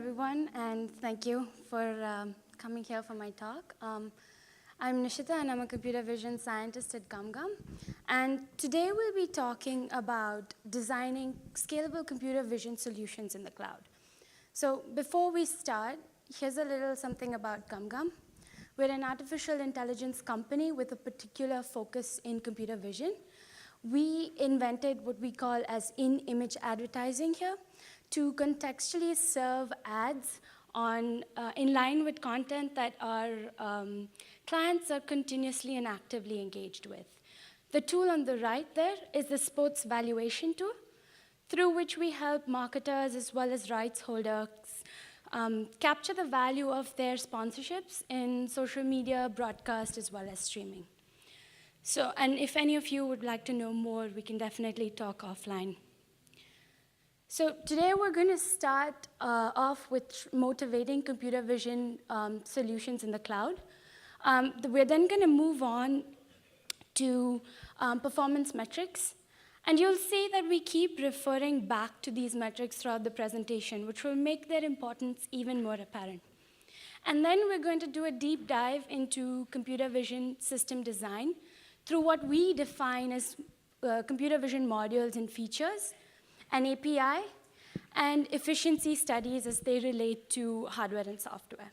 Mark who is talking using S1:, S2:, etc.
S1: everyone, and thank you for coming here for my talk. I'm Nishita, and I'm a computer vision scientist at GumGum. And today we'll be talking about designing scalable computer vision solutions in the cloud. So before we start, here's a little something about GumGum. We're an artificial intelligence company with a particular focus in computer vision. We invented what we call as in-image advertising here to contextually serve ads in line with content that our clients are continuously and actively engaged with. The tool on the right there is the sports valuation tool, through which we help marketers as well as rights holders capture the value of their sponsorships in social media, broadcast, as well as streaming. So, and if any of you would like to know more, we can definitely talk offline. So today we're going to start off with motivating computer vision solutions in the cloud. We're then going to move on to performance metrics. And you'll see that we keep referring back to these metrics throughout the presentation, which will make their importance even more apparent. And then we're going to do a deep dive into computer vision system design through what we define as computer vision modules and features, an API, and efficiency studies as they relate to hardware and software.